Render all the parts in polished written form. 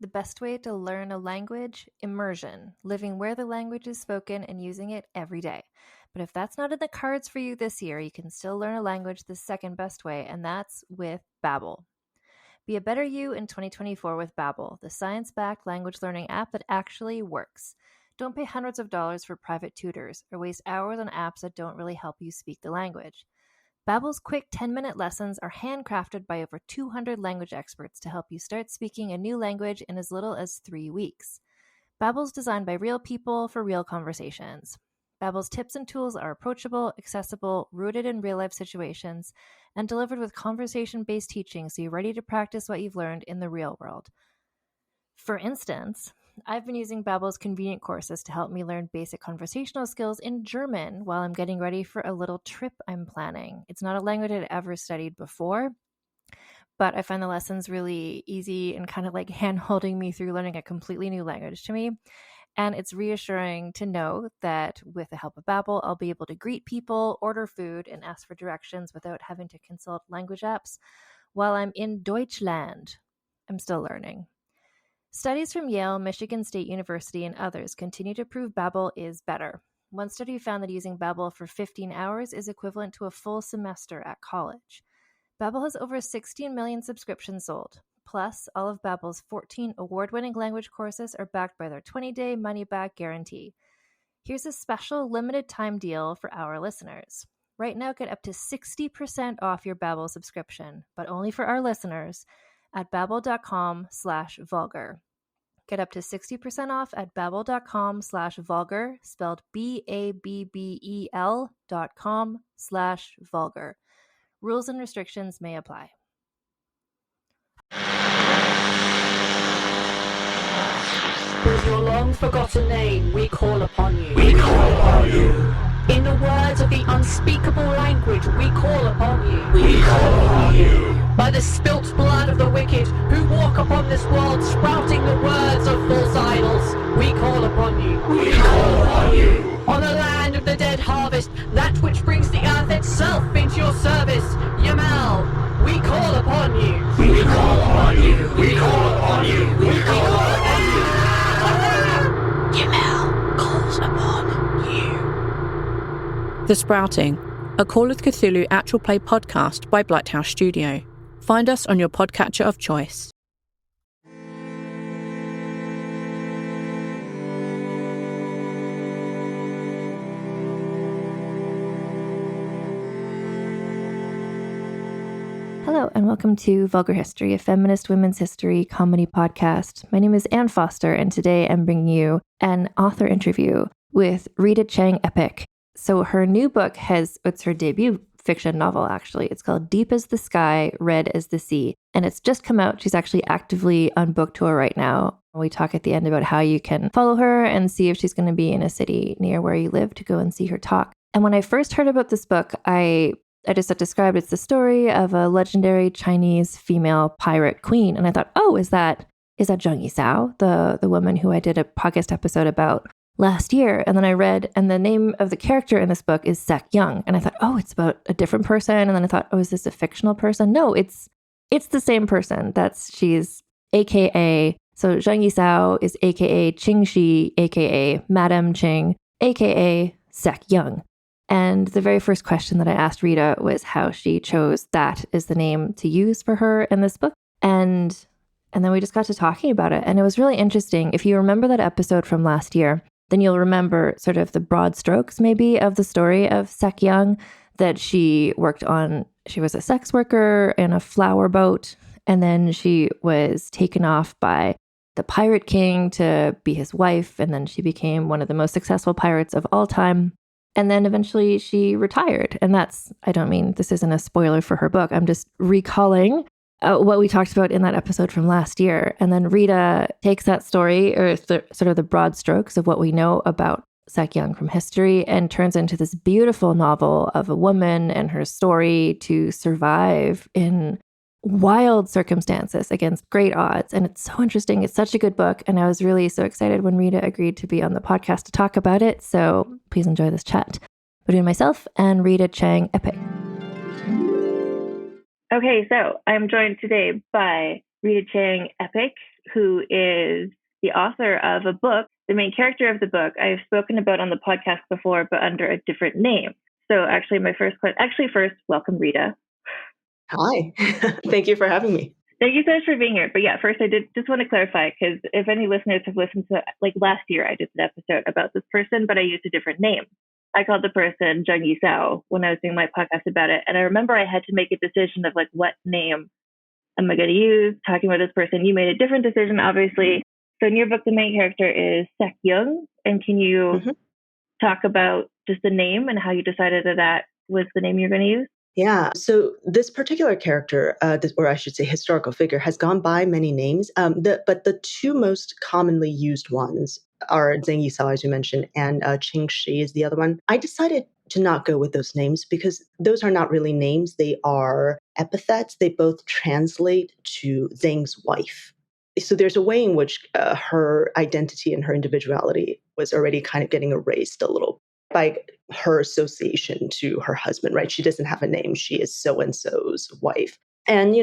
The best way to learn a language? Immersion, living where the language is spoken and using it every day. But if that's not in the cards for you this year, you can still learn a language the second best way, and that's with Babbel. Be a better you in 2024 with Babbel, the science-backed language learning app that actually works. Don't pay hundreds of dollars for private tutors or waste hours on apps that don't really help you speak the language. Babbel's quick 10-minute lessons are handcrafted by over 200 language experts to help you start speaking a new language in as little as 3 weeks. Babbel's designed by real people for real conversations. Babbel's tips and tools are approachable, accessible, rooted in real-life situations, and delivered with conversation-based teaching so you're ready to practice what you've learned in the real world. For instance, I've been using Babbel's convenient courses to help me learn basic conversational skills in German while I'm getting ready for a little trip I'm planning. It's not a language I'd ever studied before, but I find the lessons really easy and kind of like hand-holding me through learning a completely new language to me. And it's reassuring to know that with the help of Babbel, I'll be able to greet people, order food, and ask for directions without having to consult language apps while I'm in Deutschland. I'm still learning. Studies from Yale, Michigan State University, and others continue to prove Babbel is better. One study found that using Babbel for 15 hours is equivalent to a full semester at college. Babbel has over 16 million subscriptions sold. Plus, all of Babbel's 14 award-winning language courses are backed by their 20-day money-back guarantee. Here's a special limited-time deal for our listeners. Right now, get up to 60% off your Babbel subscription, but only for our listeners at babbel.com/vulgar. Get up to 60% off at babbel.com/vulgar, spelled BABBEL.com/vulgar. Rules and restrictions may apply. With your long-forgotten name, we call upon you. We call upon you. In the words of the unspeakable language, we call upon you. We call upon you. By the spilt blood of the wicked, who walk upon this world, sprouting the words of false idols, we call upon you. We call upon you. On the land of the dead harvest, that which brings the earth itself into your service, Yamal, we call upon you. We call upon you. We call upon you. We call upon you. Yamal calls upon you. The Sprouting, a Call of Cthulhu actual play podcast by Blighthouse Studio. Find us on your podcatcher of choice. Hello, and welcome to Vulgar History, a feminist women's history comedy podcast. My name is Anne Foster, and today I'm bringing you an author interview with Rita Chang-Eppig. So her new book it's her debut fiction novel, actually. It's called Deep as the Sky, Red as the Sea, and it's just come out. She's actually actively on book tour right now. We talk at the end about how you can follow her and see if she's going to be in a city near where you live to go and see her talk. And when I first heard about this book, I just described it's the story of a legendary Chinese female pirate queen. And I thought, oh, is that Zheng Yi Sao, the woman who I did a podcast episode about last year? And then I read, and the name of the character in this book is Shek Yeung. And I thought, oh, it's about a different person. And then I thought, oh, is this a fictional person? No, it's the same person. She's AKA, so Zheng Yi Sao is AKA Qing Shi, AKA Madame Qing, AKA Shek Yeung. And the very first question that I asked Rita was how she chose that as the name to use for her in this book. And then we just got to talking about it. And it was really interesting. If you remember that episode from last year, then you'll remember sort of the broad strokes maybe of the story of Shek Yeung, that she worked on. She was a sex worker in a flower boat, and then she was taken off by the pirate king to be his wife, and then she became one of the most successful pirates of all time. And then eventually she retired. And this isn't a spoiler for her book. I'm just recalling what we talked about in that episode from last year. And then Rita takes that story, or sort of the broad strokes of what we know about Shek Yeung from history, and turns into this beautiful novel of a woman and her story to survive in wild circumstances against great odds. And it's so interesting. It's such a good book. And I was really so excited when Rita agreed to be on the podcast to talk about it. So please enjoy this chat between myself and Rita Chang-Eppig. Okay, so I'm joined today by Rita Chang-Eppig. who is the author of a book, the main character of the book I've spoken about on the podcast before, but under a different name. So actually, first, welcome, Rita. Hi. Thank you for having me. Thank you so much for being here. But yeah, first I did just want to clarify, because if any listeners have listened to, like last year, I did an episode about this person, but I used a different name. I called the person Zheng Yi Sao when I was doing my podcast about it. And I remember I had to make a decision of like, what name am I going to use? Talking about this person, you made a different decision, obviously. So in your book, the main character is Shek Yeung. And can you talk about just the name and how you decided that was the name you're going to use? Yeah. So this particular character, or I should say historical figure, has gone by many names. But the two most commonly used ones are Zheng Yi Sao, as you mentioned, and Qing Shi is the other one. I decided to not go with those names because those are not really names. They are epithets. They both translate to Zheng's wife. So there's a way in which her identity and her individuality was already kind of getting erased a little by her association to her husband, right? She doesn't have a name. She is so-and-so's wife. And,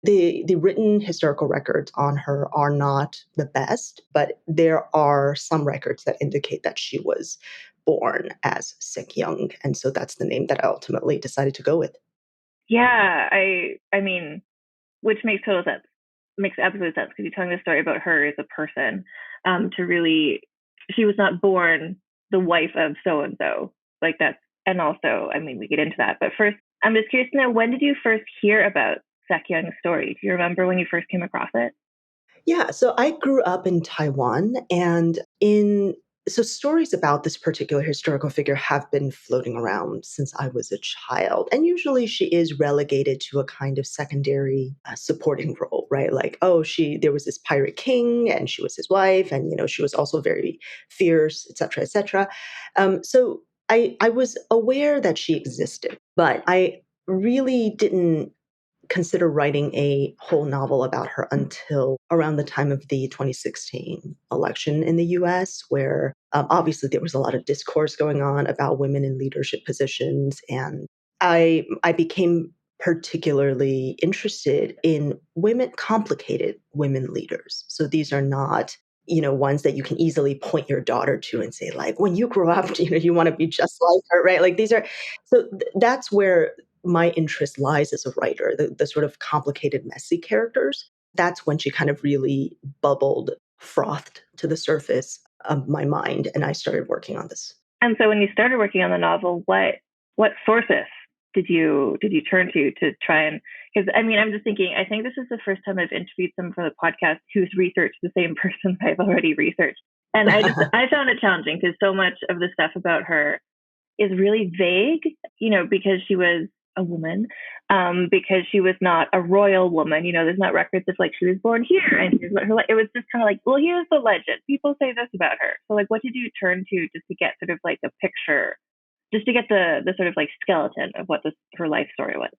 the written historical records on her are not the best, but there are some records that indicate that she was born as Shek Yeung. And so that's the name that I ultimately decided to go with. Yeah, I mean, which makes total sense. Makes absolute sense, because you're telling the story about her as a person. She was not born the wife of so-and-so, like that's, and also, I mean, we get into that, but first, I'm just curious to know, when did you first hear about Shek Yeung's story? Do you remember when you first came across it? Yeah, so I grew up in Taiwan, and so stories about this particular historical figure have been floating around since I was a child. And usually she is relegated to a kind of secondary supporting role, right? Like, there was this pirate king and she was his wife, and, she was also very fierce, et cetera, et cetera. So I was aware that she existed, but I really didn't consider writing a whole novel about her until around the time of the 2016 election in the US, where obviously there was a lot of discourse going on about women in leadership positions. And I became particularly interested in complicated women leaders. So these are not ones that you can easily point your daughter to and say, like, when you grow up, you want to be just like her, right? Like that's where my interest lies as a writer, the sort of complicated, messy characters. That's when she kind of really frothed to the surface of my mind, and I started working on this. And so when you started working on the novel, what sources did you turn to try and, because I mean, I'm just thinking, I think this is the first time I've interviewed someone for the podcast who's researched the same person I've already researched. And I found it challenging, because so much of the stuff about her is really vague, because she was a woman, because she was not a royal woman. There's not records of like, she was born here and here's what her it was just kind of like, well, here's the legend. People say this about her. So like, what did you turn to just to get sort of like a picture, just to get the sort of like skeleton of what her life story was?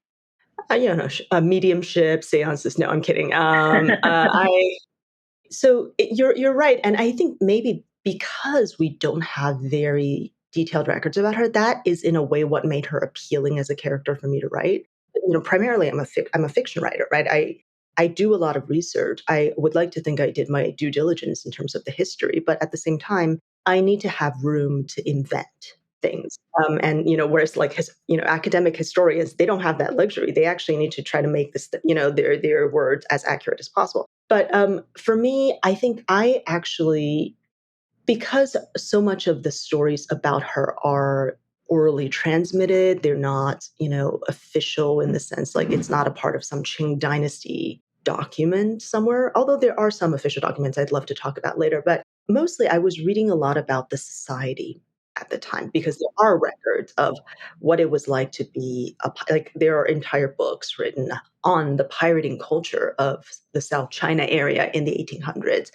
Mediumship, seances. No, I'm kidding. You're right, and I think maybe because we don't have very detailed records about her, that is in a way what made her appealing as a character for me to write. Primarily I'm a fiction writer, right? I do a lot of research. I would like to think I did my due diligence in terms of the history, but at the same time, I need to have room to invent things. And whereas like academic historians, they don't have that luxury. They actually need to try to make this their words as accurate as possible. But for me, I think I actually, because so much of the stories about her are orally transmitted, they're not, official in the sense, like it's not a part of some Qing dynasty document somewhere, although there are some official documents I'd love to talk about later. But mostly I was reading a lot about the society at the time, because there are records of what it was like to be like there are entire books written on the pirating culture of the South China area in the 1800s.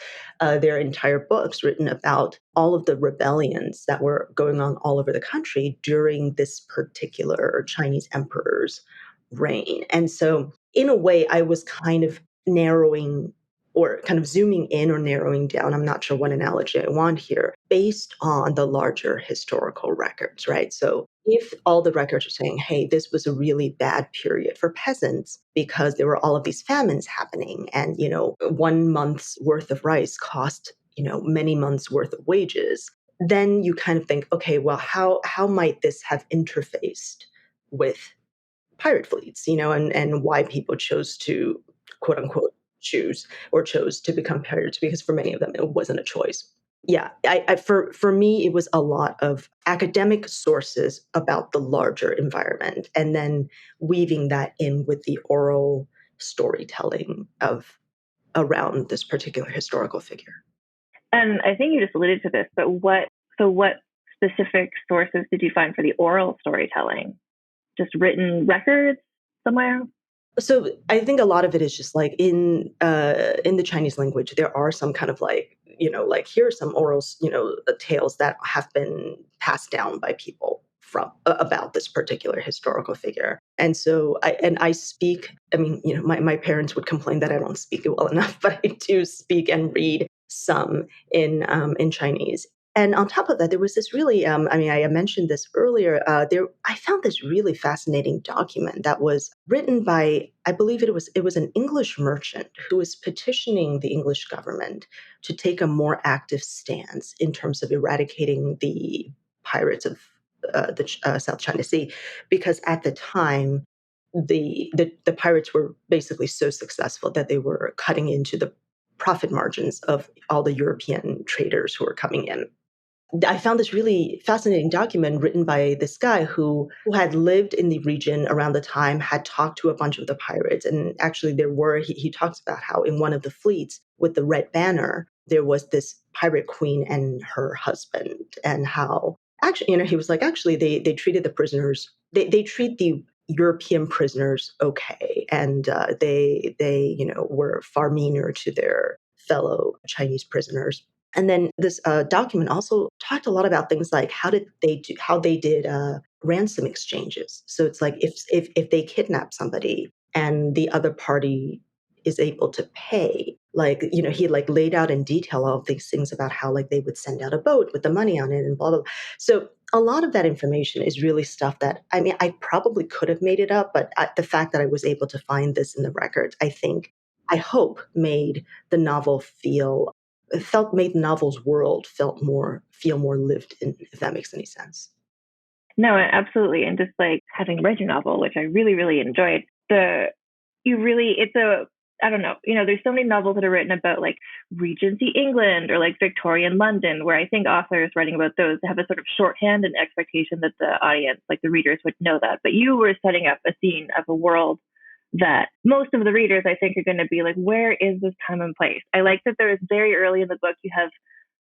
There are entire books written about all of the rebellions that were going on all over the country during this particular Chinese emperor's reign. And so in a way, I was kind of narrowing or kind of zooming in or narrowing down, I'm not sure what analogy I want here, based on the larger historical records, right? So if all the records are saying, hey, this was a really bad period for peasants because there were all of these famines happening and, 1 month's worth of rice cost, many months worth of wages, then you kind of think, okay, well, how might this have interfaced with pirate fleets, and why people chose to quote unquote choose or chose to become pirates, because for many of them it wasn't a choice. Yeah, for me, it was a lot of academic sources about the larger environment, and then weaving that in with the oral storytelling of around this particular historical figure. And I think you just alluded to this, but what specific sources did you find for the oral storytelling? Just written records somewhere? So I think a lot of it is just like in the Chinese language, there are some kind of like, like here are some oral, tales that have been passed down by people from about this particular historical figure. And so I speak, I mean, my parents would complain that I don't speak it well enough, but I do speak and read some in Chinese. And on top of that, there was this really, I mentioned this earlier. I found this really fascinating document that was written by, I believe it was an English merchant who was petitioning the English government to take a more active stance in terms of eradicating the pirates of the South China Sea, because at the time the pirates were basically so successful that they were cutting into the profit margins of all the European traders who were coming in. I found this really fascinating document written by this guy who had lived in the region around the time, had talked to a bunch of the pirates. And actually he talks about how in one of the fleets with the red banner, there was this pirate queen and her husband, and how actually, he was like, actually, they treated the prisoners, they treat the European prisoners okay. And they were far meaner to their fellow Chinese prisoners. And then this document also talked a lot about things like how they did ransom exchanges. So it's like if they kidnap somebody and the other party is able to pay, like he like laid out in detail all of these things about how like they would send out a boat with the money on it and blah blah. Blah. So a lot of that information is really stuff that I probably could have made it up, but the fact that I was able to find this in the records, I hope made the novel made the novel's world feel more lived in, if that makes any sense. No, absolutely. And just like having read your novel, which I really, really enjoyed, I don't know, there's so many novels that are written about like Regency England or like Victorian London, where I think authors writing about those have a sort of shorthand and expectation that the audience, like the readers, would know that. But you were setting up a scene of a world that most of the readers, I think, are going to be like, where is this time and place? I like that there is very early in the book, you have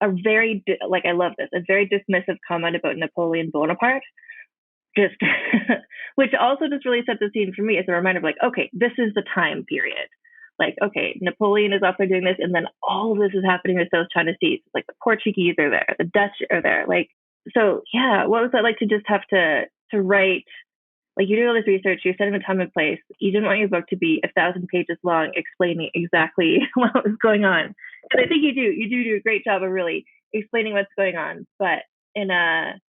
I love this, a very dismissive comment about Napoleon Bonaparte, just, which also just really sets the scene for me as a reminder of like, okay, this is the time period. Like, okay, Napoleon is off there doing this, and then all of this is happening in the South China Sea. Like the Portuguese are there, the Dutch are there. Like, so yeah, what was that like to just have to write? Like you did all this research, you're setting the time and place. You didn't want your book to be 1,000 pages long explaining exactly what was going on. And I think you do a great job of really explaining what's going on, but in a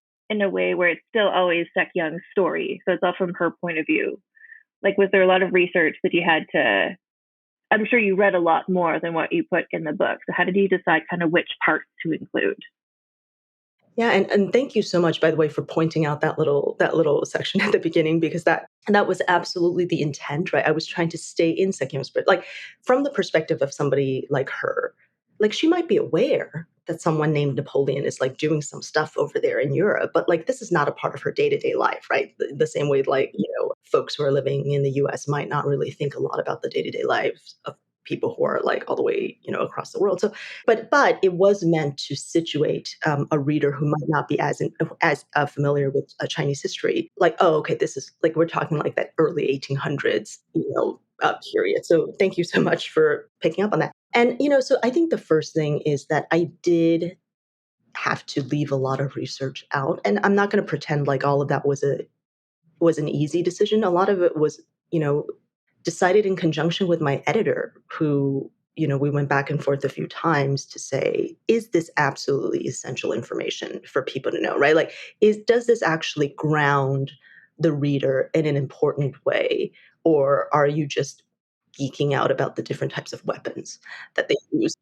way where it's still always Shek Yeung's story. So it's all from her point of view. Like, was there a lot of research that you had to, I'm sure you read a lot more than what you put in the book. So how did you decide kind of which parts to include? Yeah, and thank you so much, by the way, for pointing out that little section at the beginning, because that was absolutely the intent, right? I was trying to stay in Shek Yeung's, but like from the perspective of somebody like her, like she might be aware that someone named Napoleon is like doing some stuff over there in Europe, but like this is not a part of her day-to-day life, right? The same way like, folks who are living in the US might not really think a lot about the day-to-day lives of people who are like all the way, across the world. So, but it was meant to situate a reader who might not be as familiar with Chinese history. Like, oh, okay, this is like we're talking like that early 1800s, period. So, thank you so much for picking up on that. And so I think the first thing is that I did have to leave a lot of research out, and I'm not going to pretend like all of that was an easy decision. A lot of it was, decided in conjunction with my editor, who we went back and forth a few times to say, is this absolutely essential information for people to know, right? Like, does this actually ground the reader in an important way? Or are you just geeking out about the different types of weapons that they use?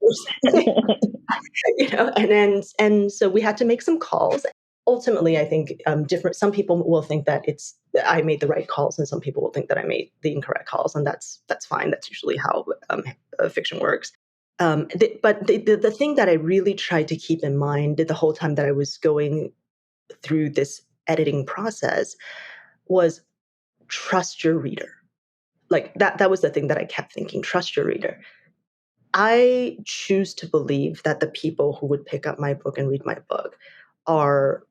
And so we had to make some calls. Ultimately, I think some people will think that I made the right calls, and some people will think that I made the incorrect calls, and that's fine. That's usually how fiction works. But the thing that I really tried to keep in mind the whole time that I was going through this editing process was trust your reader. Like that was the thing that I kept thinking, trust your reader. I choose to believe that the people who would pick up my book and read my book are,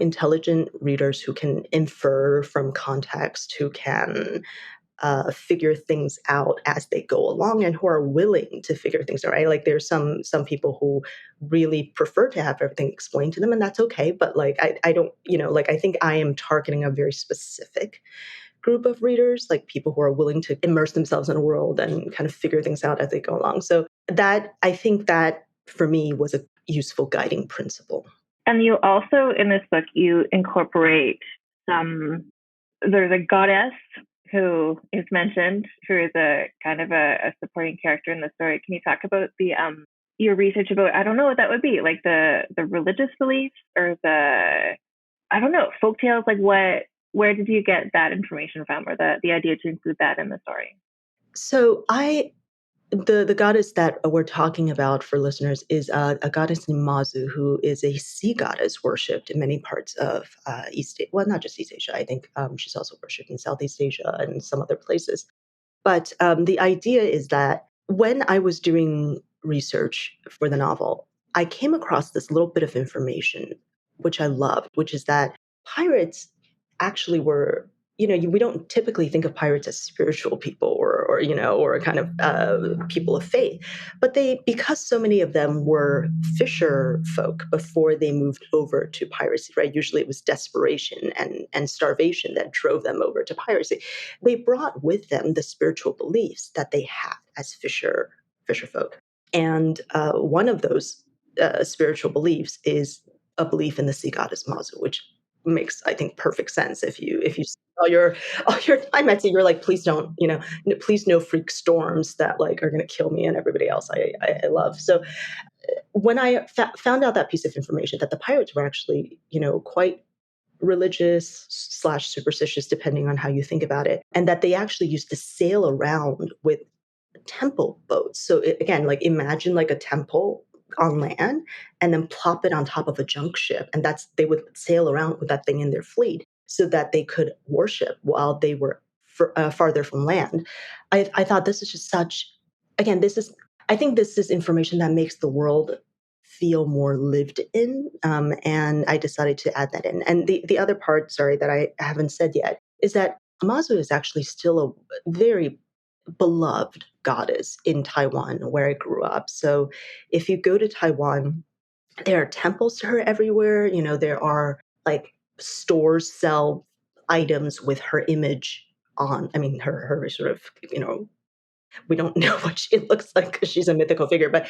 intelligent readers who can infer from context, who can figure things out as they go along, and who are willing to figure things out. Right? Like there's some people who really prefer to have everything explained to them, and that's okay. But like I don't, I think I am targeting a very specific group of readers, like people who are willing to immerse themselves in a world and kind of figure things out as they go along. So I think that for me was a useful guiding principle. And you also, in this book, you incorporate there's a goddess who is mentioned, who is a kind of a supporting character in the story. Can you talk about your research about, I don't know what that would be, like the religious beliefs or folktales, like where did you get that information from, or the idea to include that in the story? So the goddess that we're talking about for listeners is a goddess named Mazu, who is a sea goddess worshipped in many parts of East Asia. Well, not just East Asia. I think she's also worshipped in Southeast Asia and some other places. But the idea is that when I was doing research for the novel, I came across this little bit of information, which I loved, which is that pirates actually were, we don't typically think of pirates as spiritual people or kind of people of faith, but because so many of them were fisher folk before they moved over to piracy, right? Usually it was desperation and starvation that drove them over to piracy. They brought with them the spiritual beliefs that they had as fisher folk. And one of those spiritual beliefs is a belief in the sea goddess Mazu, which makes, I think, perfect sense. If you all your time at sea, you're like, please don't, please no freak storms that like are going to kill me and everybody else I love. So when I found out that piece of information, that the pirates were actually, quite religious / superstitious, depending on how you think about it, and that they actually used to sail around with temple boats. So again, like imagine like a temple on land and then plop it on top of a junk ship. And they would sail around with that thing in their fleet so that they could worship while they were farther from land. I thought this is just I think this is information that makes the world feel more lived in. And I decided to add that in. And the other part, sorry, that I haven't said yet is that Mazu is actually still a very beloved goddess in Taiwan, where I grew up. So if you go to Taiwan, there are temples to her everywhere. There are like stores sell items with her image on. I mean, her sort of, we don't know what she looks like because she's a mythical figure, but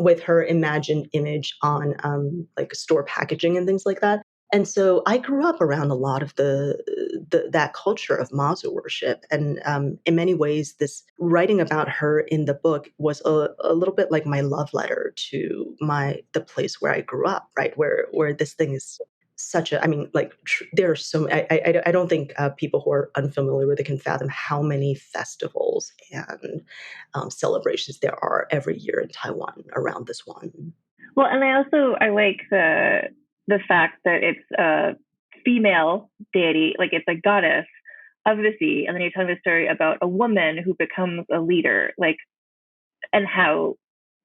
with her imagined image on like store packaging and things like that. And so I grew up around a lot of that culture of Mazu worship. And in many ways, this writing about her in the book was a little bit like my love letter to the place where I grew up, right? Where this thing is such a, I mean, like there are so many, I don't think people who are unfamiliar with it can fathom how many festivals and celebrations there are every year in Taiwan around this one. Well, and I like the fact that it's a female deity, like it's a goddess of the sea, and then you're telling the story about a woman who becomes a leader, like, and how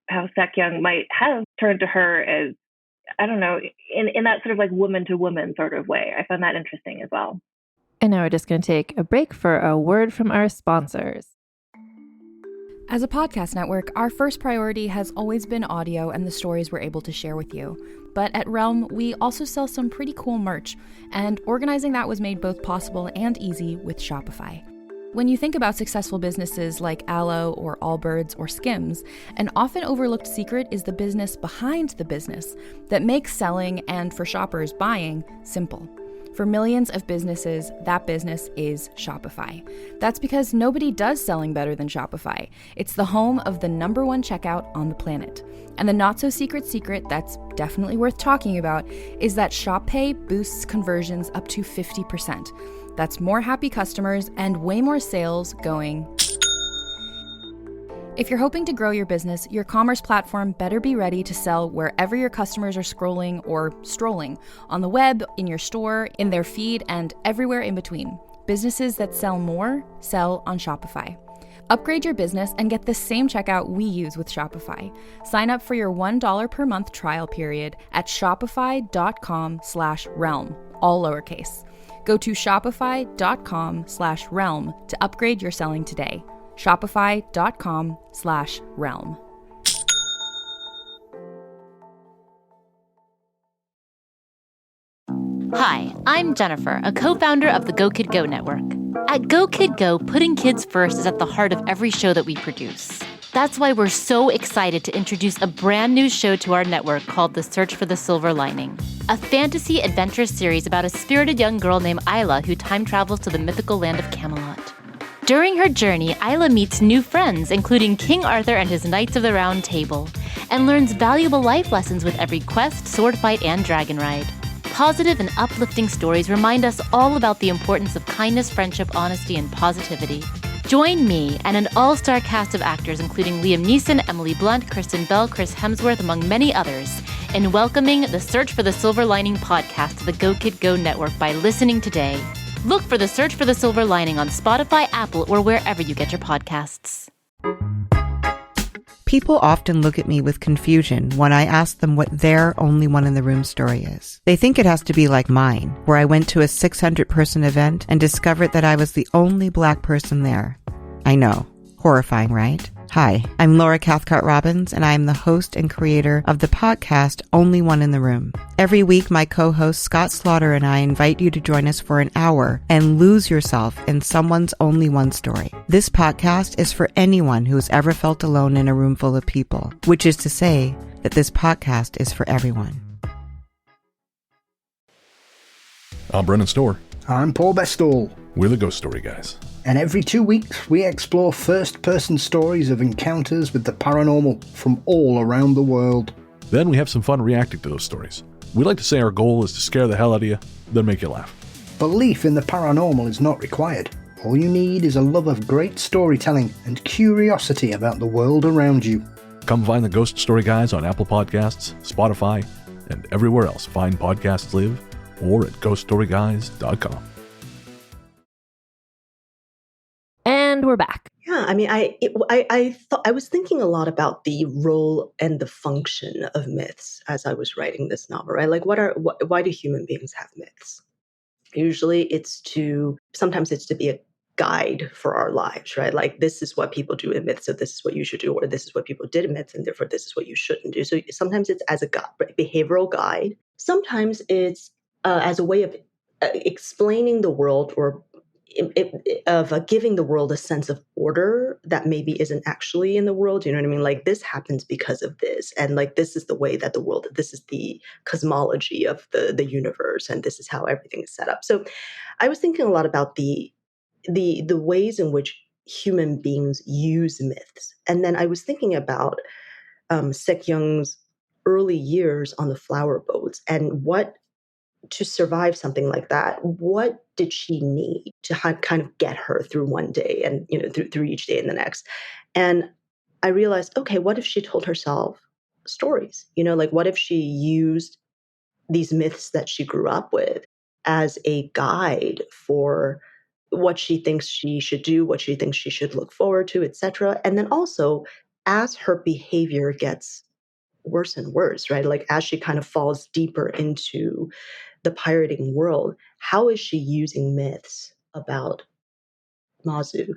Shek Yeung might have turned to her as, I don't know, in that sort of like woman to woman sort of way. I found that interesting as well. And now we're just going to take a break for a word from our sponsors. As a podcast network, our first priority has always been audio and the stories we're able to share with you. But at Realm, we also sell some pretty cool merch, and organizing that was made both possible and easy with Shopify. When you think about successful businesses like Aloe or Allbirds or Skims, an often overlooked secret is the business behind the business that makes selling and, for shoppers, buying simple. For millions of businesses, that business is Shopify. That's because nobody does selling better than Shopify. It's the home of the #1 checkout on the planet. And the not-so-secret secret that's definitely worth talking about is that Shop Pay boosts conversions up to 50%. That's more happy customers and way more sales going. If you're hoping to grow your business, your commerce platform better be ready to sell wherever your customers are scrolling or strolling, on the web, in your store, in their feed, and everywhere in between. Businesses that sell more sell on Shopify. Upgrade your business and get the same checkout we use with Shopify. Sign up for your $1 per month trial period at shopify.com/realm, all lowercase. Go to shopify.com/realm to upgrade your selling today. Shopify.com/realm. Hi, I'm Jennifer, a co-founder of the Go Kid Go network. At Go Kid Go, putting kids first is at the heart of every show that we produce. That's why we're so excited to introduce a brand new show to our network called The Search for the Silver Lining, a fantasy adventure series about a spirited young girl named Isla who time travels to the mythical land of Camelot. During her journey, Isla meets new friends, including King Arthur and his Knights of the Round Table, and learns valuable life lessons with every quest, sword fight, and dragon ride. Positive and uplifting stories remind us all about the importance of kindness, friendship, honesty, and positivity. Join me and an all-star cast of actors including Liam Neeson, Emily Blunt, Kristen Bell, Chris Hemsworth, among many others, in welcoming the Search for the Silver Lining podcast to the Go Kid Go network by listening today. Look for the Search for the Silver Lining on Spotify, Apple, or wherever you get your podcasts. People often look at me with confusion when I ask them what their only one in the room story is. They think it has to be like mine, where I went to a 600-person event and discovered that I was the only Black person there. I know. Horrifying, right? Hi, I'm Laura Cathcart-Robbins, and I am the host and creator of the podcast Only One in the Room. Every week, my co-host Scott Slaughter and I invite you to join us for an hour and lose yourself in someone's only one story. This podcast is for anyone who's ever felt alone in a room full of people, which is to say that this podcast is for everyone. I'm Brennan Storr. I'm Paul Bestall. We're the Ghost Story Guys. And every 2 weeks, we explore first-person stories of encounters with the paranormal from all around the world. Then we have some fun reacting to those stories. We like to say our goal is to scare the hell out of you, then make you laugh. Belief in the paranormal is not required. All you need is a love of great storytelling and curiosity about the world around you. Come find the Ghost Story Guys on Apple Podcasts, Spotify, and everywhere else fine podcasts live, or at ghoststoryguys.com. And we're back. Yeah, I mean, I was thinking a lot about the role and the function of myths as I was writing this novel, right? Like, why do human beings have myths? Usually, sometimes it's to be a guide for our lives, right? Like, this is what people do in myths, so this is what you should do, or this is what people did in myths, and therefore this is what you shouldn't do. So sometimes it's as a behavioral guide. Sometimes it's as a way of explaining the world or of giving the world a sense of order that maybe isn't actually in the world. You know what I mean? Like, this happens because of this. And like, this is the way that this is the cosmology of the universe. And this is how everything is set up. So I was thinking a lot about the ways in which human beings use myths. And then I was thinking about Shek Yeung's early years on the flower boats and to survive something like that, what did she need to kind of get her through one day and, you know, through each day and the next? And I realized, okay, what if she told herself stories? You know, like, what if she used these myths that she grew up with as a guide for what she thinks she should do, what she thinks she should look forward to, etc. And then also, as her behavior gets worse and worse, right? Like, as she kind of falls deeper into the pirating world, how is she using myths about Mazu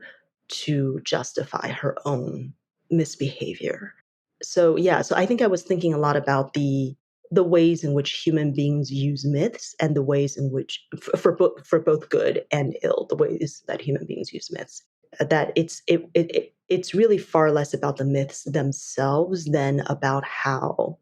to justify her own misbehavior? So I think I was thinking a lot about the the ways in which human beings use myths and the ways in which, for both good and ill, the ways that human beings use myths. That it's really far less about the myths themselves than about how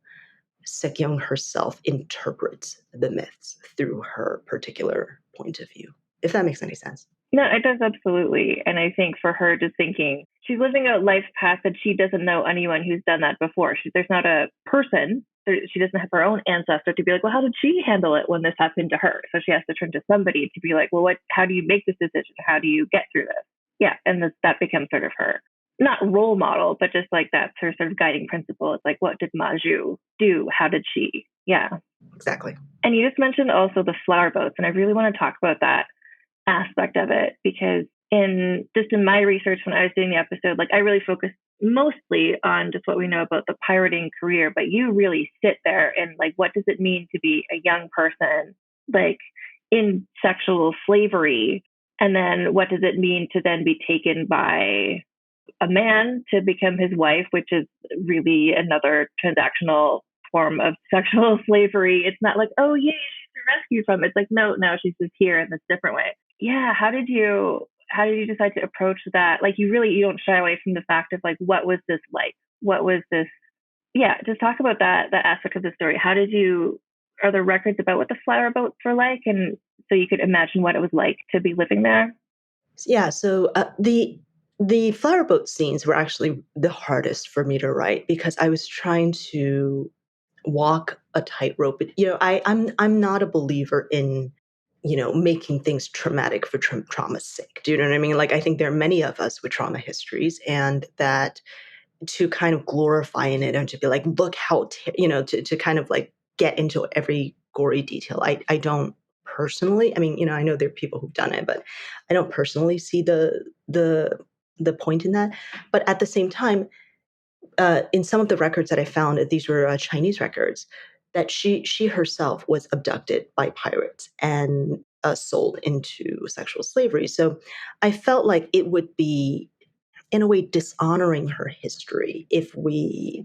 Shek Yeung herself interprets the myths through her particular point of view, if that makes any sense. No, it does absolutely. And I think for her, just thinking she's living a life path that she doesn't know anyone who's done that before. There's not a person. She doesn't have her own ancestor to be like, well, how did she handle it when this happened to her? So she has to turn to somebody to be like, well, how do you make this decision? How do you get through this? Yeah. And that becomes sort of her, not role model, but just like that's her sort of guiding principle. It's like, what did Maju do? How did she? Yeah. Exactly. And you just mentioned also the flower boats. And I really want to talk about that aspect of it, because in my research when I was doing the episode, like I really focused mostly on just what we know about the pirating career, but you really sit there and like, what does it mean to be a young person like in sexual slavery? And then what does it mean to then be taken by a man to become his wife, which is really another transactional form of sexual slavery. It's not like, oh yeah, she's rescued from it. It's like, no, she's just here in this different way. Yeah. How did you decide to approach that? Like you don't shy away from the fact of like, what was this like? What was this? Yeah. Just talk about that aspect of the story. Are there records about what the flower boats were like? And so you could imagine what it was like to be living there? Yeah. So the flower boat scenes were actually the hardest for me to write because I was trying to walk a tightrope. I'm not a believer in, making things traumatic for trauma's sake. Do you know what I mean? Like, I think there are many of us with trauma histories, and that to kind of glorify in it and to be like, look how, to kind of like get into every gory detail. I don't personally, I mean, I know there are people who've done it, but I don't personally see the point in that. But at the same time, in some of the records that I found, these were Chinese records, that she herself was abducted by pirates and sold into sexual slavery. So I felt like it would be, in a way, dishonoring her history if we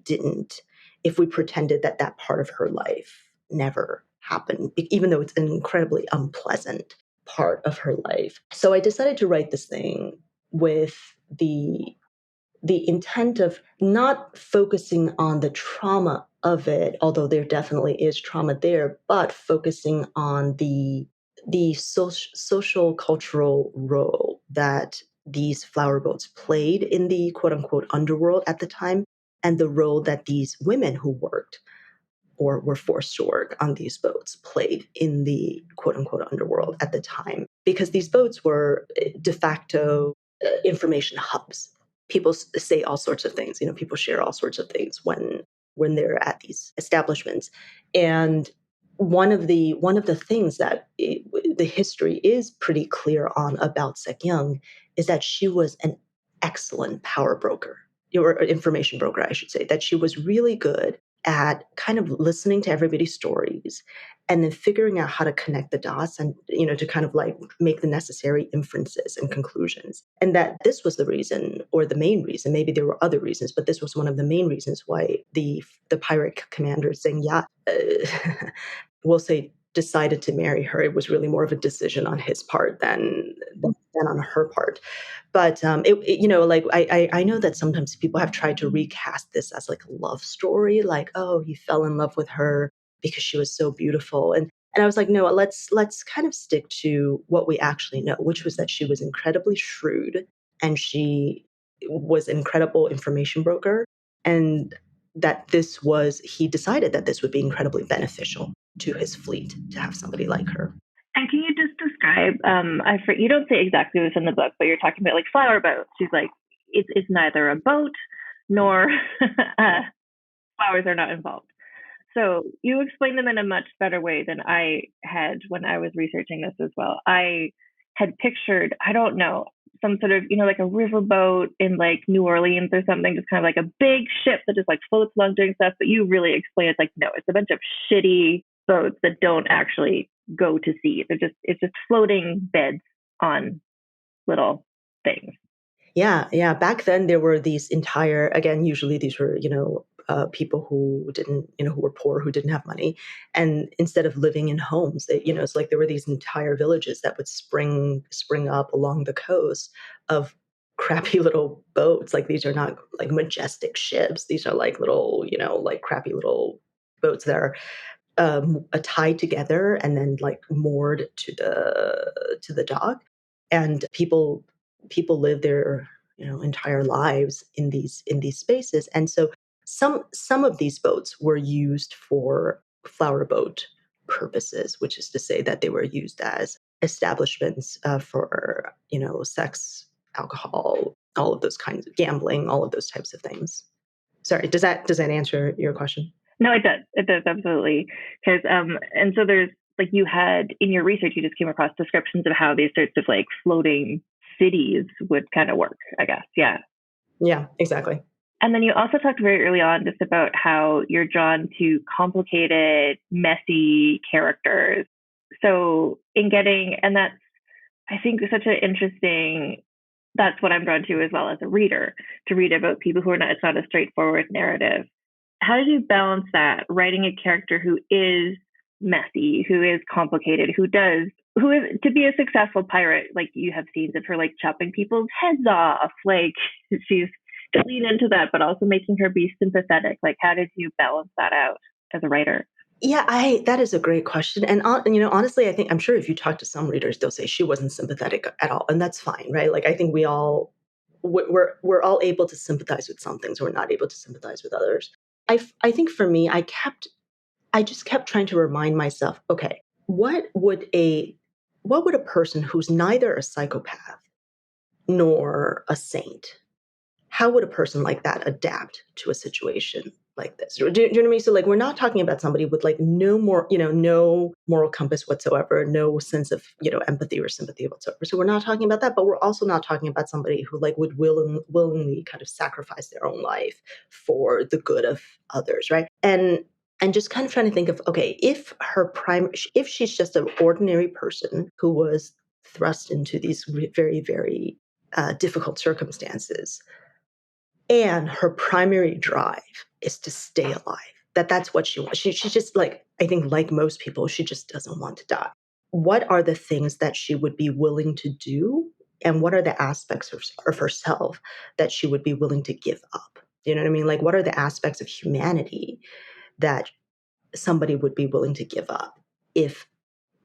pretended that part of her life never happened, even though it's an incredibly unpleasant part of her life. So I decided to write this thing with the intent of not focusing on the trauma of it, although there definitely is trauma there, but focusing on the social cultural role that these flower boats played in the quote unquote underworld at the time, and the role that these women who worked or were forced to work on these boats played in the quote unquote underworld at the time. Because these boats were de facto information hubs. People say all sorts of things, people share all sorts of things when they're at these establishments. And one of the things that the history is pretty clear on about Shek Yeung is that she was an excellent power broker, or information broker, I should say, that she was really good at kind of listening to everybody's stories and then figuring out how to connect the dots and, to kind of like make the necessary inferences and conclusions. And that this was the reason, or the main reason, maybe there were other reasons, but this was one of the main reasons why the pirate commander Zheng Yi, we'll say, decided to marry her. It was really more of a decision on his part than on her part. But I know that sometimes people have tried to recast this as like a love story, like, oh, he fell in love with her because she was so beautiful. And I was like, no, let's kind of stick to what we actually know, which was that she was incredibly shrewd and she was an incredible information broker, and that he decided that this would be incredibly beneficial to his fleet to have somebody like her. And can you just describe, you don't say exactly what's in the book, but you're talking about like flower boats. She's like, it's neither a boat nor flowers are not involved. So you explain them in a much better way than I had when I was researching this as well. I had pictured, I don't know, some sort of, like a riverboat in like New Orleans or something, just kind of like a big ship that just like floats along doing stuff. But you really explain it's like, no, it's a bunch of shitty boats that don't actually go to sea. It's just floating beds on little things. Yeah. Back then there were these entire, again, usually these were, people who didn't, who were poor, who didn't have money. And instead of living in homes, it's like there were these entire villages that would spring up along the coast of crappy little boats. Like these are not like majestic ships. These are like little, like crappy little boats that are tied together and then like moored to the dock. And people live their entire lives in these spaces. And so some of these boats were used for flower boat purposes, which is to say that they were used as establishments for sex, alcohol, all of those kinds of gambling, all of those types of things. Sorry, does that answer your question? No, it does. It does, absolutely. Because and so there's like, you had in your research, you just came across descriptions of how these sorts of like floating cities would kind of work, I guess. Yeah. Yeah, exactly. And then you also talked very early on just about how you're drawn to complicated, messy characters. So in getting, and that's, I think, such an interesting, that's what I'm drawn to as well as a reader, to read about people who are not, it's not a straightforward narrative. How did you balance that, writing a character who is messy, who is complicated, who is to be a successful pirate? Like, you have scenes of her like chopping people's heads off, like she's to lean into that, but also making her be sympathetic. Like, how did you balance that out as a writer? Yeah, that is a great question. And honestly, I'm sure if you talk to some readers, they'll say she wasn't sympathetic at all, and that's fine, right? Like, I think we're all able to sympathize with some things, we're not able to sympathize with others. I think for me, I just kept trying to remind myself, okay, what would a person who's neither a psychopath nor a saint, how would a person like that adapt to a situation like this? Do you know what I mean? So like, we're not talking about somebody with like no moral compass whatsoever, no sense of, empathy or sympathy whatsoever. So we're not talking about that, but we're also not talking about somebody who like would willingly kind of sacrifice their own life for the good of others, right? And just kind of trying to think of, okay, if she's just an ordinary person who was thrust into these very, very difficult circumstances, and her primary drive is to stay alive. That's what she wants. She's just like, I think like most people, she just doesn't want to die. What are the things that she would be willing to do? And what are the aspects of herself that she would be willing to give up? You know what I mean? Like, what are the aspects of humanity that somebody would be willing to give up if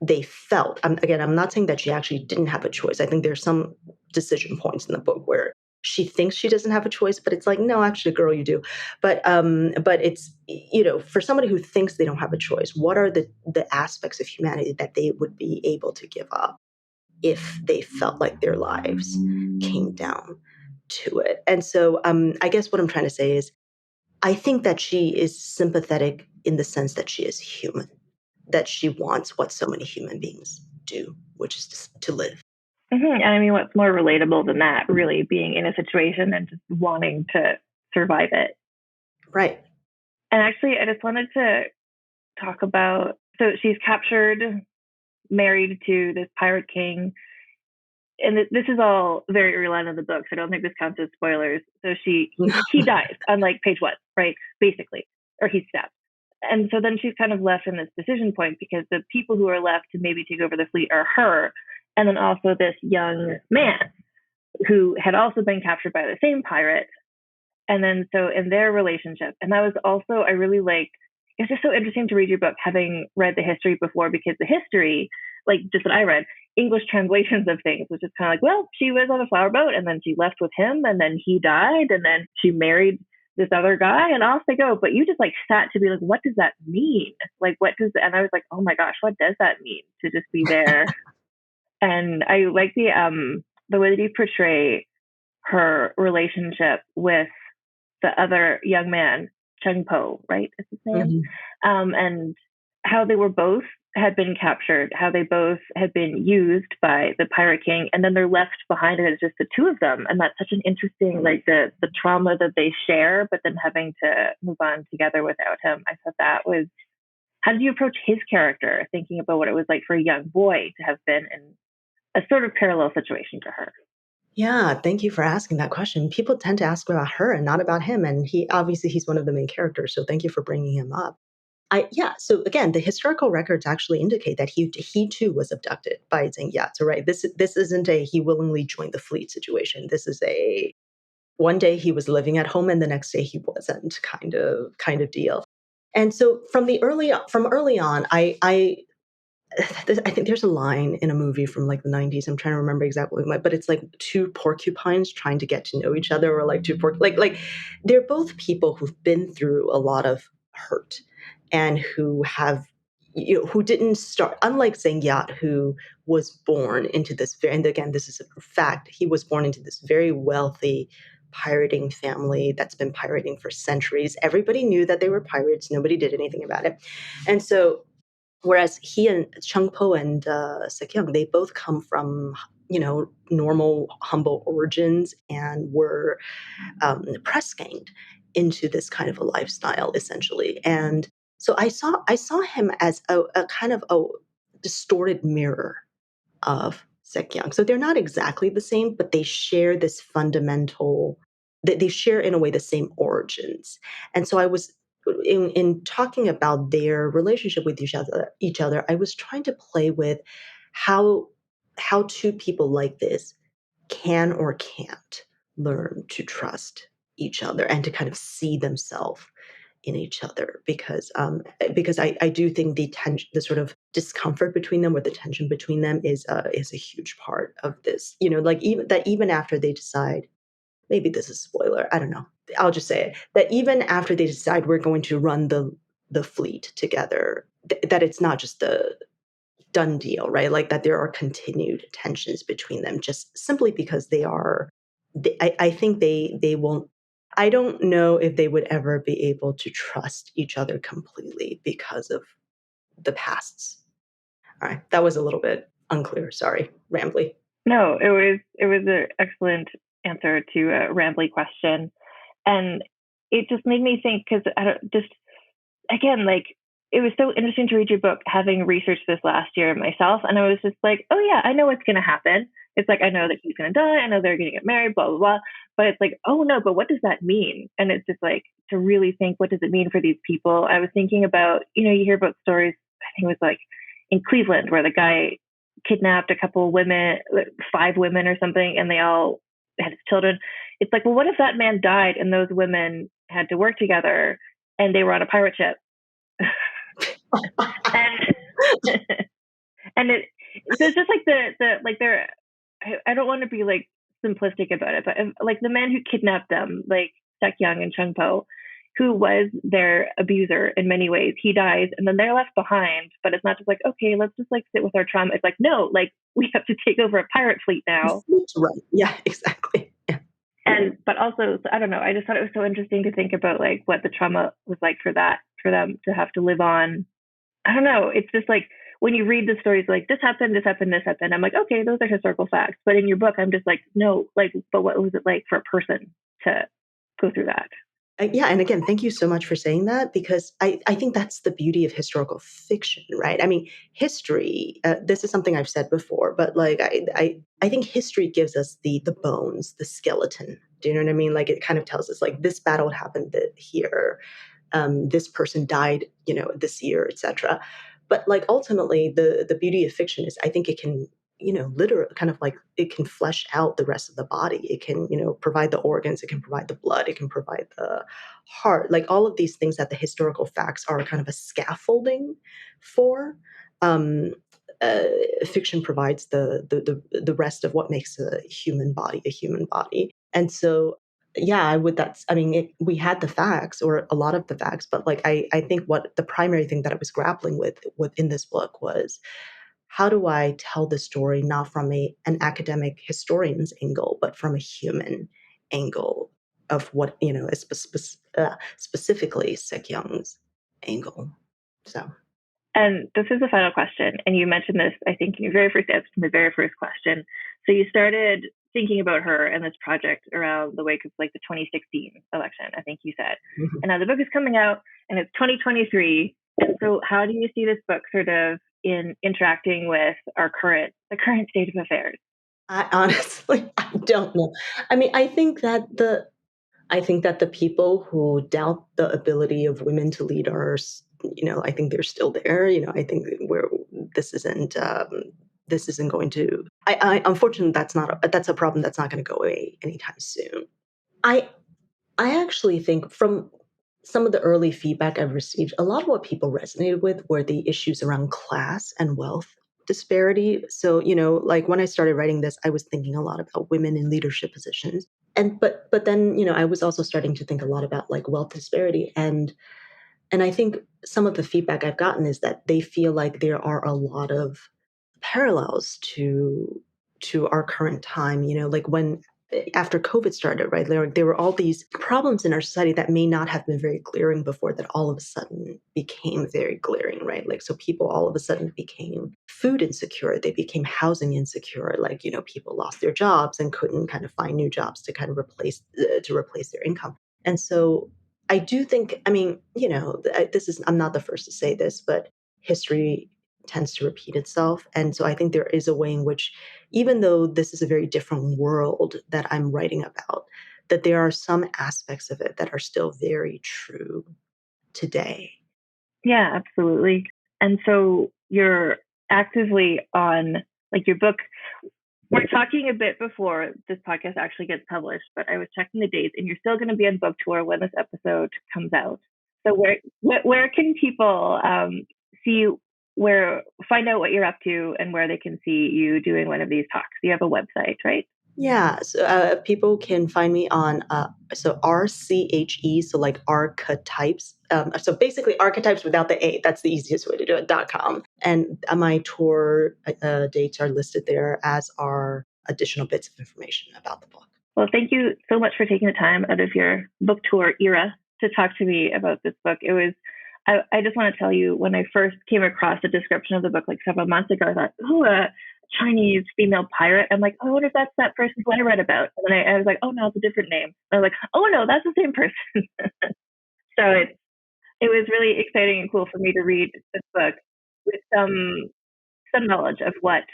they felt, I'm not saying that she actually didn't have a choice. I think there's some decision points in the book where she thinks she doesn't have a choice, but it's like, no, actually, girl, you do. But it's, for somebody who thinks they don't have a choice, what are the aspects of humanity that they would be able to give up if they felt like their lives came down to it? And so I guess what I'm trying to say is, I think that she is sympathetic in the sense that she is human, that she wants what so many human beings do, which is just to live. Mm-hmm. And I mean, what's more relatable than that, really, being in a situation and just wanting to survive it? Right. And actually, I just wanted to talk about, so she's captured, married to this pirate king. And this is all very early on in the book, so I don't think this counts as spoilers. So he dies on like page 1, right? Basically, or he's stabbed. And so then she's kind of left in this decision point, because the people who are left to maybe take over the fleet are her, and then also this young man who had also been captured by the same pirate. And then so in their relationship, and that was also, I really liked, it's just so interesting to read your book, having read the history before, because the history, like just what I read, English translations of things, was just kind of like, well, she was on a flower boat and then she left with him and then he died and then she married this other guy and off they go. But you just like sat to be like, what does that mean? Like, and I was like, oh my gosh, what does that mean to just be there? And I like the way that you portray her relationship with the other young man, Cheng Po, right? Is his name? Mm-hmm. And how they were both had been captured, how they both had been used by the Pirate King, and then they're left behind and it's just the two of them. And that's such an interesting, like the trauma that they share, but then having to move on together without him. I thought that was, how did you approach his character, thinking about what it was like for a young boy to have been in a sort of parallel situation to her? Yeah, thank you for asking that question. People tend to ask about her and not about him, and he's one of the main characters, so thank you for bringing him up. Yeah. So again, the historical records actually indicate that he too was abducted by Zheng Yi Sao. Right. This isn't a he willingly joined the fleet situation. This is a one day he was living at home and the next day he wasn't kind of deal. And so from early on, I think there's a line in a movie from like the 90s. I'm trying to remember exactly what, but it's like two porcupines trying to get to know each other, or like like they're both people who've been through a lot of hurt and who have who didn't start, unlike Zheng Yat, who was born into this very, and again this is a fact, he was born into this very wealthy pirating family that's been pirating for centuries. Everybody knew that they were pirates, nobody did anything about it. And so whereas he and Chung Po and Shek Yeung, they both come from normal, humble origins and were press ganged into this kind of a lifestyle, essentially. And so I saw him as a kind of a distorted mirror of Shek Yeung. So they're not exactly the same, but they share this fundamental. They share in a way the same origins. And so I was in talking about their relationship with each other, I was trying to play with how two people like this can or can't learn to trust each other and to kind of see themselves in each other, because I do think the sort of discomfort between them, or the tension between them, is a huge part of this. Like even after they decide, maybe this is a spoiler, I don't know, I'll just say it, that even after they decide we're going to run the fleet together, that it's not just a done deal, right? Like that there are continued tensions between them, just simply because I think they won't. I don't know if they would ever be able to trust each other completely because of the pasts. All right, that was a little bit unclear. Sorry, rambly. No, it was an excellent answer to a rambly question, and it just made me think, because I don't just again, like, it was so interesting to read your book, having researched this last year myself, and I was just like, oh yeah, I know what's going to happen. It's like, I know that he's going to die, I know they're going to get married, blah blah blah. But it's like, oh no, but what does that mean? And it's just like, to really think, what does it mean for these people? I was thinking about, you hear about stories. I think it was like in Cleveland, where the guy kidnapped a couple of women, 5 women or something, and they all had children. It's like, well, what if that man died and those women had to work together and they were on a pirate ship? and and so it's just like the like they're I don't want to be like simplistic about it, but like the man who kidnapped them, like Shek Yeung and Chung Po, who was their abuser in many ways, he dies, and then they're left behind. But it's not just like, okay, let's just like sit with our trauma. It's like, no, like, we have to take over a pirate fleet now. Right. Yeah, exactly. Yeah. But also, I don't know, I just thought it was so interesting to think about like what the trauma was like for them to have to live on. I don't know. It's just like, when you read the stories, like, this happened, this happened, this happened, I'm like, okay, those are historical facts. But in your book, I'm just like, no, like, but what was it like for a person to go through that? Yeah, and again, thank you so much for saying that, because I think that's the beauty of historical fiction, right? I mean, history. This is something I've said before, but like I think history gives us the bones, the skeleton. Do you know what I mean? Like, it kind of tells us, like, this battle happened here, this person died, this year, etc. But like, ultimately, the beauty of fiction is, I think it can, literally, kind of like, it can flesh out the rest of the body. It can, provide the organs, it can provide the blood, it can provide the heart, like all of these things that the historical facts are kind of a scaffolding for. Um, Fiction provides the rest of what makes a human body a human body. And so, yeah, I mean, we had the facts, or a lot of the facts, but like, I think what the primary thing that I was grappling with within this book was, how do I tell the story not from an academic historian's angle, but from a human angle of what, specifically Shek Yeung's angle. So. And this is the final question. And you mentioned this, I think, in your very first answer, in the very first question. So you started thinking about her and this project around the wake of like the 2016 election, I think you said. Mm-hmm. And now the book is coming out and it's 2023. And so how do you see this book sort of in interacting with the current state of affairs? I honestly, I don't know. I mean, I think that the people who doubt the ability of women to lead I think they're still there. I think where this isn't going to. Unfortunately, that's a problem that's not going to go away anytime soon. I I actually think from some of the early feedback I've received, a lot of what people resonated with were the issues around class and wealth disparity. So, like when I started writing this, I was thinking a lot about women in leadership positions. But then, I was also starting to think a lot about like wealth disparity. And I think some of the feedback I've gotten is that they feel like there are a lot of parallels to our current time, like when after COVID started, right? There were all these problems in our society that may not have been very glaring before that all of a sudden became very glaring, right? Like, so people all of a sudden became food insecure. They became housing insecure. Like, people lost their jobs and couldn't kind of find new jobs to kind of replace their income. And so I do think, I mean, I'm not the first to say this, but history tends to repeat itself. And so I think there is a way in which, even though this is a very different world that I'm writing about, that there are some aspects of it that are still very true today. Yeah, absolutely. And so you're actively on, like, your book. We're talking a bit before this podcast actually gets published, but I was checking the dates, and you're still going to be on book tour when this episode comes out. So where can people find out what you're up to and where they can see you doing one of these talks? You have a website, right? Yeah, so people can find me on RCHE, so like archetypes. So basically archetypes without the A. That's the easiest way to do it. .com. And my tour dates are listed there, as are additional bits of information about the book. Well, thank you so much for taking the time out of your book tour era to talk to me about this book. I just want to tell you, when I first came across the description of the book like several months ago, I thought, a Chinese female pirate. I'm like, I wonder if that's that person who I read about. And then I was like, oh no, it's a different name. I was like, oh no, that's the same person. So it was really exciting and cool for me to read this book with some knowledge of what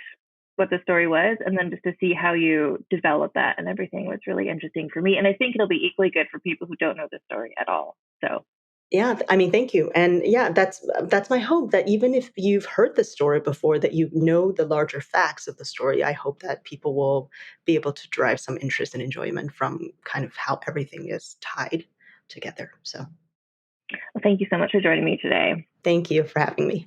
the story was, and then just to see how you develop that and everything was really interesting for me. And I think it'll be equally good for people who don't know the story at all. So yeah, I mean, thank you. And yeah, that's my hope, that even if you've heard the story before, that you know the larger facts of the story. I hope that people will be able to derive some interest and enjoyment from kind of how everything is tied together. So well, thank you so much for joining me today. Thank you for having me.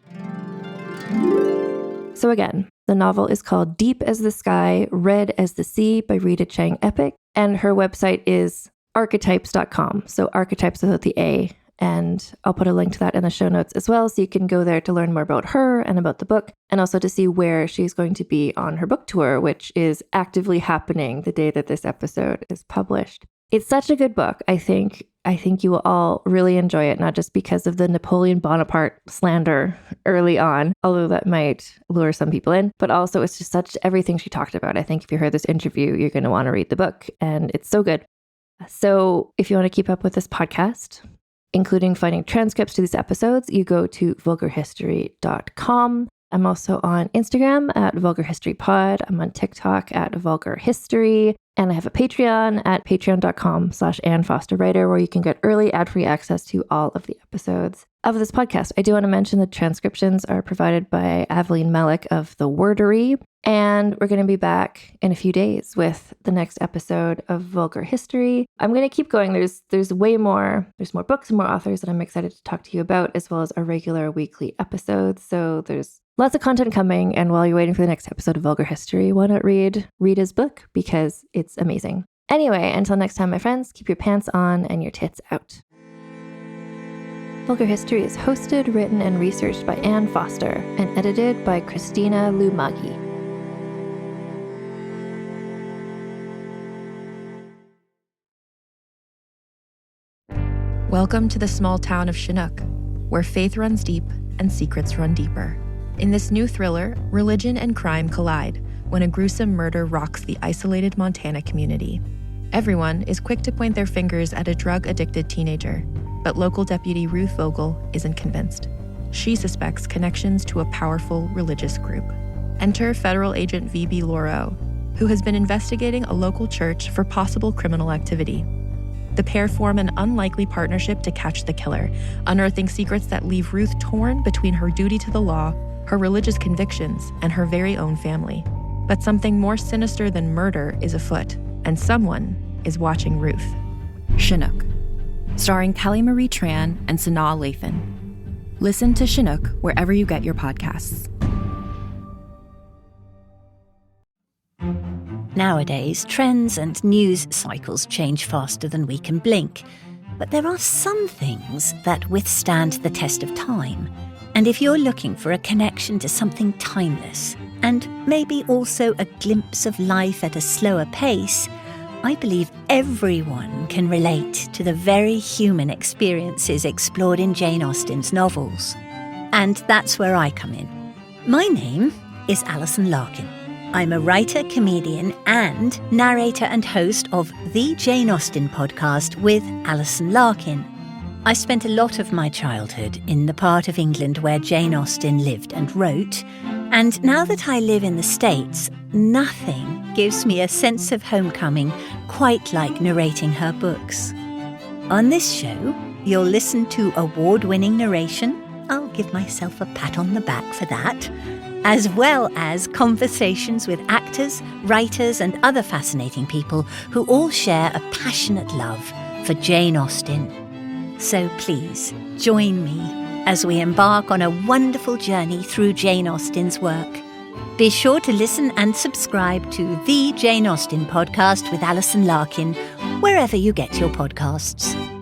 So again, the novel is called Deep as the Sky, Red as the Sea by Rita Chang-Eppig, and her website is archetypes.com. So archetypes without the A. And I'll put a link to that in the show notes as well, so you can go there to learn more about her and about the book, and also to see where she's going to be on her book tour, which is actively happening the day that this episode is published. It's such a good book. I think you will all really enjoy it, not just because of the Napoleon Bonaparte slander early on, although that might lure some people in, but also it's just such everything she talked about. I think if you heard this interview, you're going to want to read the book, and it's so good. So if you want to keep up with this podcast, including finding transcripts to these episodes, you go to vulgarhistory.com. I'm also on Instagram at Vulgar History Pod. I'm on TikTok at Vulgar History. And I have a Patreon at patreon.com/AnnFosterWriter, where you can get early ad-free access to all of the episodes of this podcast. I do want to mention the transcriptions are provided by Aveline Malik of The Wordery. And we're going to be back in a few days with the next episode of Vulgar History. I'm going to keep going. There's way more. There's more books and more authors that I'm excited to talk to you about, as well as our regular weekly episodes. So there's lots of content coming. And while you're waiting for the next episode of Vulgar History, why not read Rita's book? Because it's amazing. Anyway, until next time, my friends, keep your pants on and your tits out. Vulgar History is hosted, written, and researched by Ann Foster and edited by Christina Lumagi. Welcome to the small town of Chinook, where faith runs deep and secrets run deeper. In this new thriller, religion and crime collide when a gruesome murder rocks the isolated Montana community. Everyone is quick to point their fingers at a drug-addicted teenager, but local deputy Ruth Vogel isn't convinced. She suspects connections to a powerful religious group. Enter federal agent V.B. Lauro, who has been investigating a local church for possible criminal activity. The pair form an unlikely partnership to catch the killer, unearthing secrets that leave Ruth torn between her duty to the law, her religious convictions, and her very own family. But something more sinister than murder is afoot, and someone is watching Ruth. Chinook, starring Kelly Marie Tran and Sanaa Lathan. Listen to Chinook wherever you get your podcasts. Nowadays, trends and news cycles change faster than we can blink. But there are some things that withstand the test of time. And if you're looking for a connection to something timeless, and maybe also a glimpse of life at a slower pace, I believe everyone can relate to the very human experiences explored in Jane Austen's novels. And that's where I come in. My name is Alison Larkin. I'm a writer, comedian, and narrator and host of the Jane Austen podcast with Alison Larkin. I spent a lot of my childhood in the part of England where Jane Austen lived and wrote, and now that I live in the States, nothing gives me a sense of homecoming quite like narrating her books. On this show, you'll listen to award-winning narration. I'll give myself a pat on the back for that. As well as conversations with actors, writers, and other fascinating people who all share a passionate love for Jane Austen. So please, join me as we embark on a wonderful journey through Jane Austen's work. Be sure to listen and subscribe to the Jane Austen podcast with Alison Larkin, wherever you get your podcasts.